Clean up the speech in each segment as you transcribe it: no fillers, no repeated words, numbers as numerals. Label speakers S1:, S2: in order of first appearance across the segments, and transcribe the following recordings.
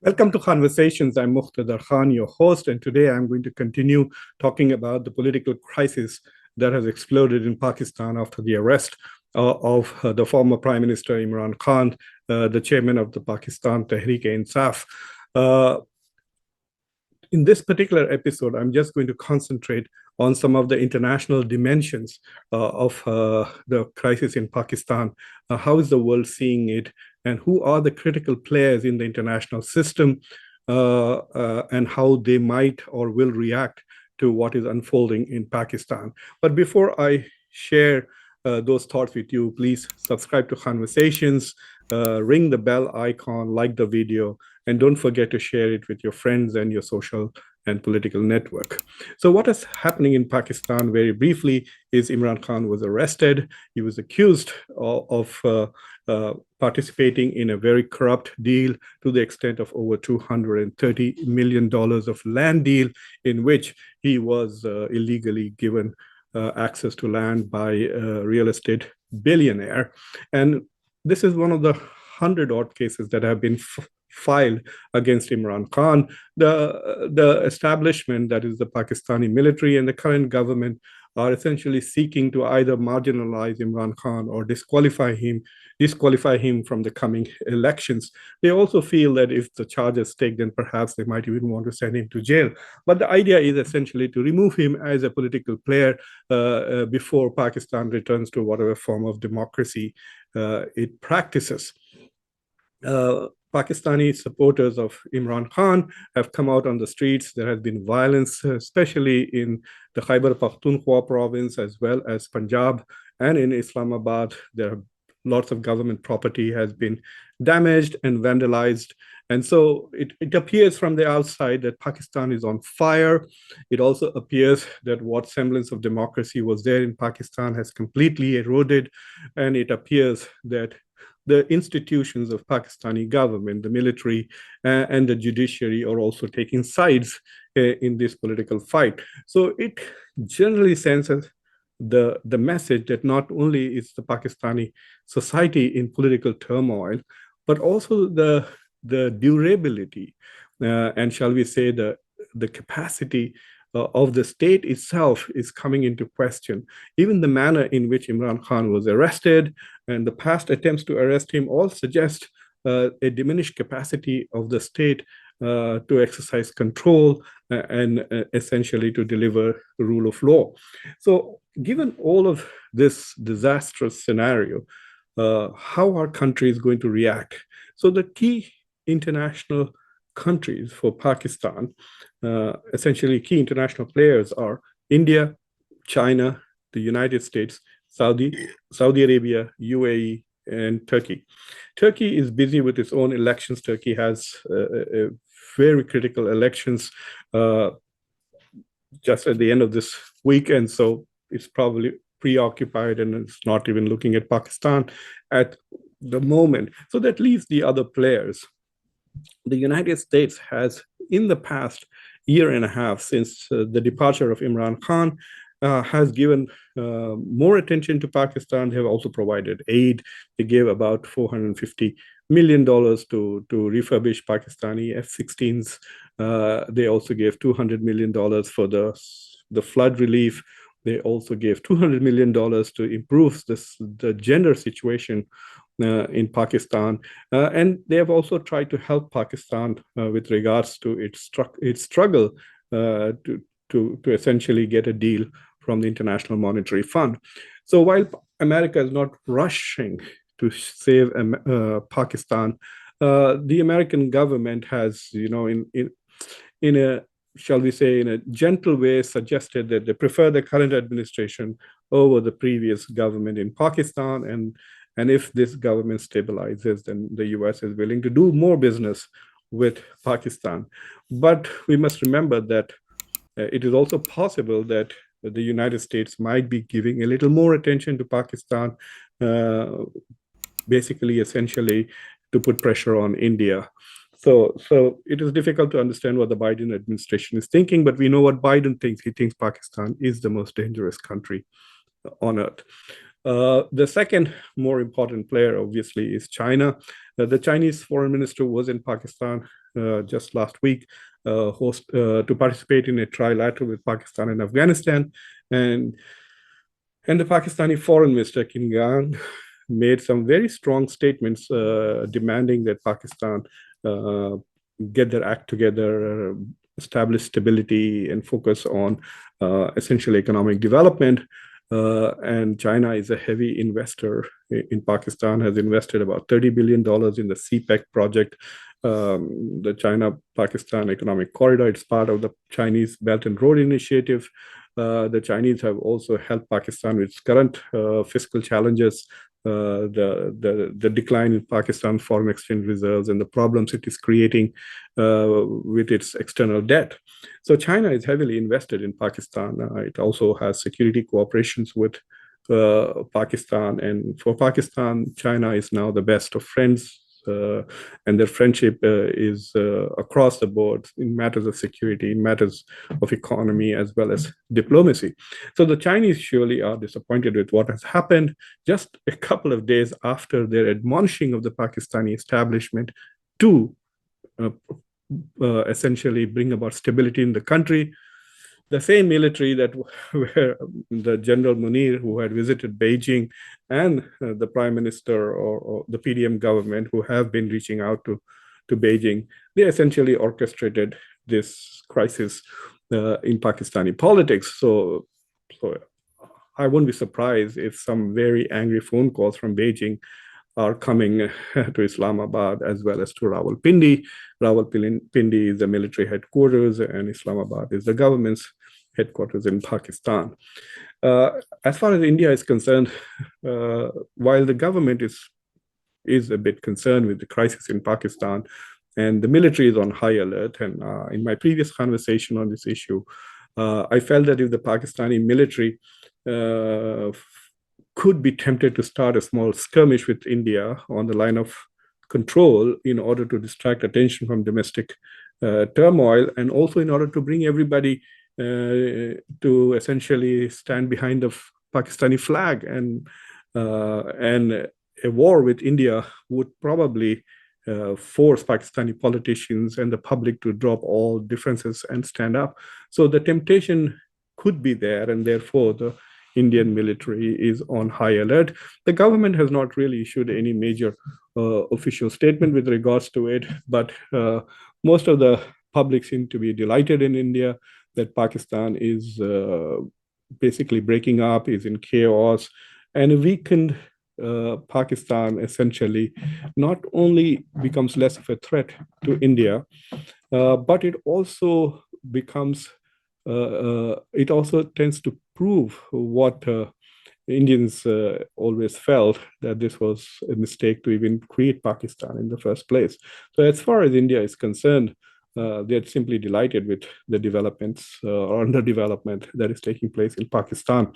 S1: Welcome to Khanversations. I'm Muqtedar Khan, your host, and today I'm going to continue talking about the political crisis that has exploded in Pakistan after the arrest of the former Prime Minister Imran Khan, the chairman of the Pakistan Tehreek-e-Insaf. Uh, in this particular episode, I'm just going to concentrate on some of the international dimensions of the crisis in Pakistan. How is the world seeing it? And who are the critical players in the international system and how they might or will react to what is unfolding in Pakistan. But before I share those thoughts with you, please subscribe to Khanversations, ring the bell icon, like the video, and don't forget to share it with your friends and your social and political network. So what is happening in Pakistan very briefly is Imran Khan was arrested. He was accused of participating in a very corrupt deal to the extent of over $230 million of land deal in which he was illegally given access to land by a real estate billionaire. And this is one of the 100-odd cases that have been filed against Imran Khan. The establishment, that is the Pakistani military and the current government, are essentially seeking to either marginalize Imran Khan or disqualify him from the coming elections. They also feel that if the charges take, then perhaps they might even want to send him to jail. But the idea is essentially to remove him as a political player before Pakistan returns to whatever form of democracy it practices. Pakistani supporters of Imran Khan have come out on the streets. There has been violence, especially in the Khyber Pakhtunkhwa province, as well as Punjab and in Islamabad. There are lots of government property has been damaged and vandalized. And so it appears from the outside that Pakistan is on fire. It also appears that what semblance of democracy was there in Pakistan has completely eroded. And it appears that the institutions of Pakistani government, the military and the judiciary are also taking sides in this political fight. So it generally sends the message that not only is the Pakistani society in political turmoil, but also the durability and shall we say the capacity of the state itself is coming into question. Even the manner in which Imran Khan was arrested and the past attempts to arrest him all suggest a diminished capacity of the state to exercise control and essentially to deliver the rule of law. So given all of this disastrous scenario, how are countries going to react? So the key international countries for Pakistan, essentially key international players are India, China, the United States, Saudi Arabia, UAE, and Turkey. Turkey is busy with its own elections. Turkey has very critical elections just at the end of this week, and so it's probably preoccupied and it's not even looking at Pakistan at the moment. So that leaves the other players. The United States has, in the past year and a half since the departure of Imran Khan, has given more attention to Pakistan. They have also provided aid. They gave about $450 million to refurbish Pakistani F-16s. They also gave $200 million for the flood relief. They also gave $200 million to improve the gender situation in Pakistan. And they have also tried to help Pakistan with regards to its struggle to essentially get a deal from the International Monetary Fund. So while America is not rushing to save Pakistan, the American government has, in a, shall we say, in a gentle way, suggested that they prefer the current administration over the previous government in Pakistan. And if this government stabilizes, then the US is willing to do more business with Pakistan. But we must remember that it is also possible that the United States might be giving a little more attention to Pakistan, basically, essentially, to put pressure on India. So it is difficult to understand what the Biden administration is thinking, but we know what Biden thinks. He thinks Pakistan is the most dangerous country on earth. The second more important player, obviously, is China. The Chinese foreign minister was in Pakistan just last week to participate in a trilateral with Pakistan and Afghanistan. And the Pakistani foreign minister, Imran, made some very strong statements demanding that Pakistan get their act together, establish stability, and focus on essential economic development. And China is a heavy investor in Pakistan, has invested about $30 billion in the CPEC project, the China-Pakistan Economic Corridor. It's part of the Chinese Belt and Road Initiative. The Chinese have also helped Pakistan with its current fiscal challenges, the decline in Pakistan's foreign exchange reserves and the problems it is creating with its external debt. So China is heavily invested in Pakistan. It also has security cooperations with Pakistan. And for Pakistan, China is now the best of friends. And their friendship is across the board in matters of security, in matters of economy, as well as diplomacy. So the Chinese surely are disappointed with what has happened just a couple of days after their admonishing of the Pakistani establishment to essentially bring about stability in the country. The same military that where the General Munir, who had visited Beijing, and the Prime Minister or the PDM government, who have been reaching out to Beijing, they essentially orchestrated this crisis in Pakistani politics. So I woun't be surprised if some very angry phone calls from Beijing are coming to Islamabad as well as to Rawalpindi. Rawalpindi is the military headquarters, and Islamabad is the government's headquarters in Pakistan. As far as India is concerned, while the government is a bit concerned with the crisis in Pakistan, and the military is on high alert, and in my previous conversation on this issue, I felt that if the Pakistani military could be tempted to start a small skirmish with India on the line of control in order to distract attention from domestic turmoil, and also in order to bring everybody to essentially stand behind the Pakistani flag, and a war with India would probably force Pakistani politicians and the public to drop all differences and stand up. So the temptation could be there, and therefore the Indian military is on high alert. The government has not really issued any major official statement with regards to it, but most of the public seem to be delighted in India that Pakistan is basically breaking up, is in chaos, and a weakened Pakistan essentially not only becomes less of a threat to India, but it also becomes it also tends to prove what Indians always felt, that this was a mistake to even create Pakistan in the first place. So as far as India is concerned, they're simply delighted with the developments or underdevelopment that is taking place in Pakistan.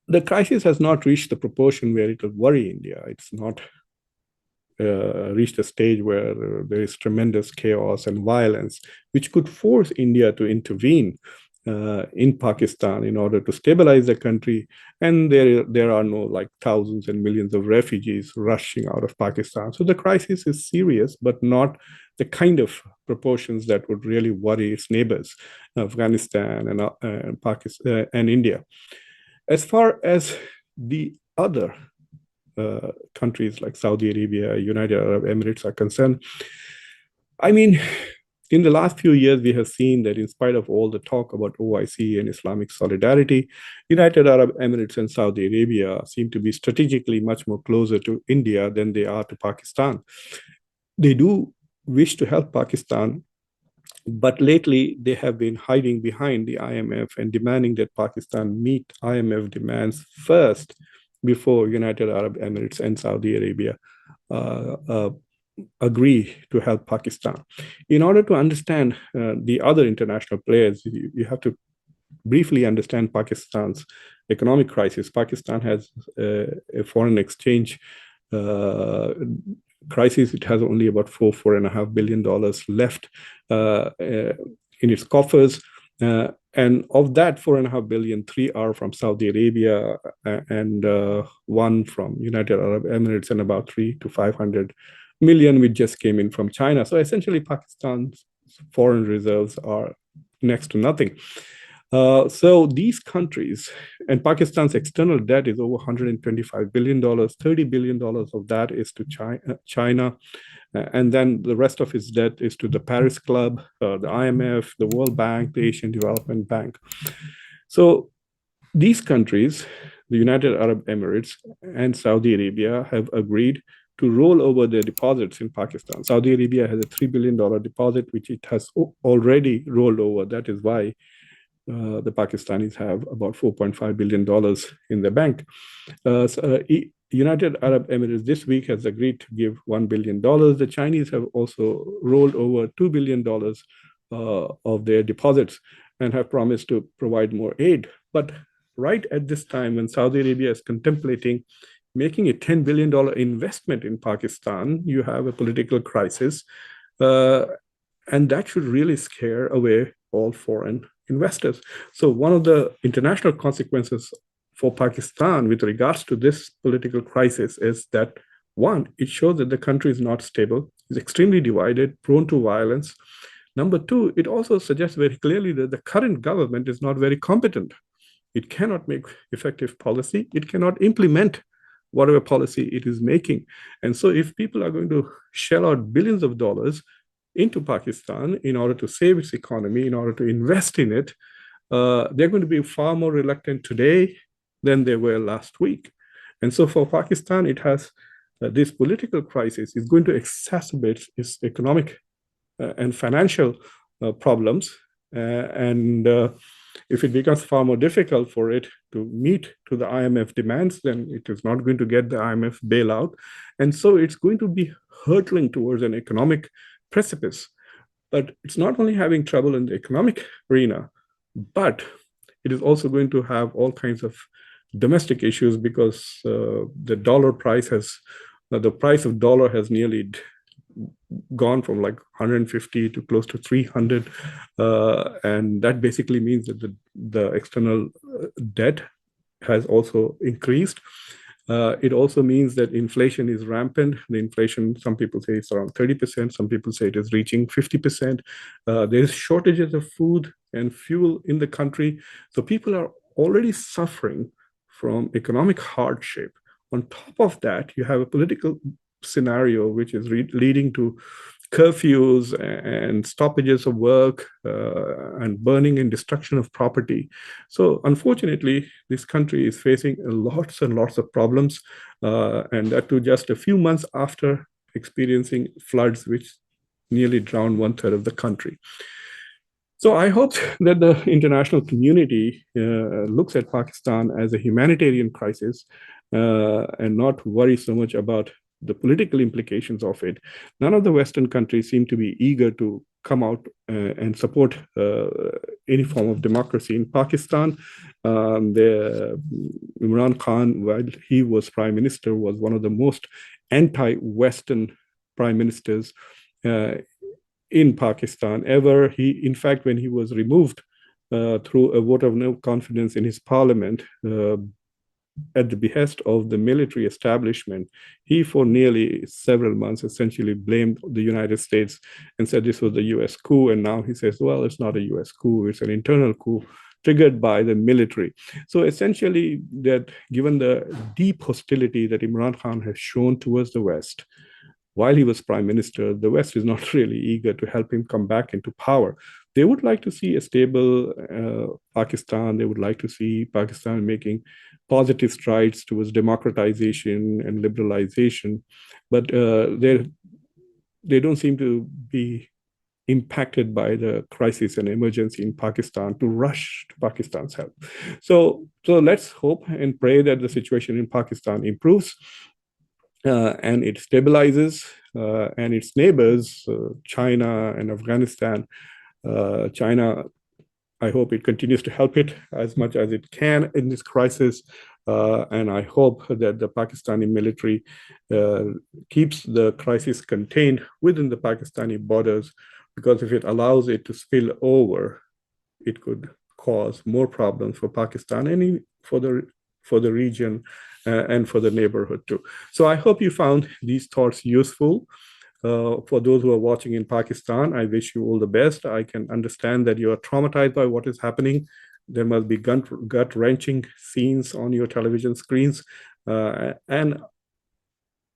S1: The crisis has not reached the proportion where it will worry India. It's not reached a stage where there is tremendous chaos and violence, which could force India to intervene in Pakistan in order to stabilize the country. And there are no like thousands and millions of refugees rushing out of Pakistan. So the crisis is serious, but not the kind of proportions that would really worry its neighbors, Afghanistan and Pakistan and India. As far as the other countries like Saudi Arabia, United Arab Emirates are concerned, I mean, in the last few years, we have seen that in spite of all the talk about OIC and Islamic solidarity, United Arab Emirates and Saudi Arabia seem to be strategically much more closer to India than they are to Pakistan. They do wish to help Pakistan, but lately they have been hiding behind the IMF and demanding that Pakistan meet IMF demands first before United Arab Emirates and Saudi Arabia agree to help Pakistan. In order to understand the other international players, you have to briefly understand Pakistan's economic crisis. Pakistan has a foreign exchange crisis. It has only about $4.5 billion left in its coffers. And of that 4.5 billion, 3 are from Saudi Arabia and 1 from United Arab Emirates, and about 300 to 500 million which just came in from China. So essentially, Pakistan's foreign reserves are next to nothing. So these countries, and Pakistan's external debt is over $125 billion. $30 billion of that is to China. And then the rest of its debt is to the Paris Club, the IMF, the World Bank, the Asian Development Bank. So these countries, the United Arab Emirates and Saudi Arabia, have agreed to roll over their deposits in Pakistan. Saudi Arabia has a $3 billion deposit, which it has already rolled over. That is why the Pakistanis have about $4.5 billion in the bank. United Arab Emirates this week has agreed to give $1 billion. The Chinese have also rolled over $2 billion of their deposits and have promised to provide more aid. But right at this time, when Saudi Arabia is contemplating making a $10 billion investment in Pakistan, you have a political crisis. And that should really scare away all foreign investors. So one of the international consequences for Pakistan with regards to this political crisis is that, one, it shows that the country is not stable, is extremely divided, prone to violence. Number two, it also suggests very clearly that the current government is not very competent. It cannot make effective policy. It cannot implement whatever policy it is making. And so if people are going to shell out billions of dollars into Pakistan in order to save its economy, in order to invest in it, they're going to be far more reluctant today than they were last week. And so for Pakistan, it has this political crisis is going to exacerbate its economic and financial problems. And if it becomes far more difficult for it to meet to the IMF demands, then it is not going to get the IMF bailout. And so it's going to be hurtling towards an economic precipice. But it's not only having trouble in the economic arena, but it is also going to have all kinds of domestic issues because the dollar price has, the price of dollar has nearly gone from like 150 to close to 300. And that basically means that the external debt has also increased. It also means that inflation is rampant. The inflation, some people say it's around 30%. Some people say it is reaching 50%. There's shortages of food and fuel in the country. So people are already suffering from economic hardship. On top of that, you have a political scenario which is leading to curfews and stoppages of work and burning and destruction of property. So unfortunately, this country is facing lots and lots of problems, and that too just a few months after experiencing floods which nearly drowned 1/3 of the country. So I hope that the international community looks at Pakistan as a humanitarian crisis and not worry so much about the political implications of it. None of the Western countries seem to be eager to come out and support any form of democracy in Pakistan. Imran Khan, while he was prime minister, was one of the most anti-Western prime ministers in Pakistan ever. In fact, when he was removed through a vote of no confidence in his parliament, at the behest of the military establishment, he for nearly several months essentially blamed the United States and said this was the US coup. And now he says, well, it's not a US coup, it's an internal coup triggered by the military. So essentially, that given the deep hostility that Imran Khan has shown towards the West, while he was prime minister, the West is not really eager to help him come back into power. They would like to see a stable Pakistan. They would like to see Pakistan making positive strides towards democratization and liberalization. But they don't seem to be impacted by the crisis and emergency in Pakistan to rush to Pakistan's help. So let's hope and pray that the situation in Pakistan improves. And it stabilizes, and its neighbors, China and Afghanistan. China, I hope it continues to help it as much as it can in this crisis. And I hope that the Pakistani military keeps the crisis contained within the Pakistani borders, because if it allows it to spill over, it could cause more problems for Pakistan and for the region and for the neighborhood too. So I hope you found these thoughts useful. For those who are watching in Pakistan, I wish you all the best. I can understand that you are traumatized by what is happening. There must be gut-wrenching scenes on your television screens. And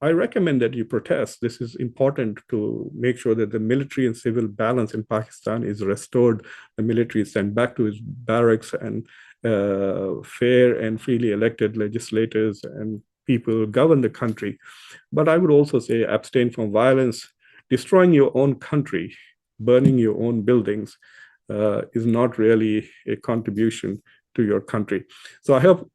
S1: I recommend that you protest. This is important to make sure that the military and civil balance in Pakistan is restored. The military is sent back to its barracks, and fair and freely elected legislators and people govern the country. But I would also say abstain from violence. Destroying your own country, burning your own buildings is not really a contribution to your country. So I hope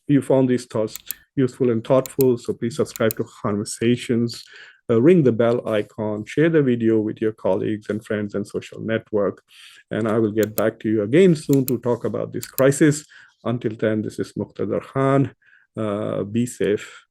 S1: you found these thoughts useful and thoughtful. So please subscribe to Khanversations, ring the bell icon, share the video with your colleagues and friends and social network. And I will get back to you again soon to talk about this crisis. Until then, this is Muqtedar Khan. Be safe.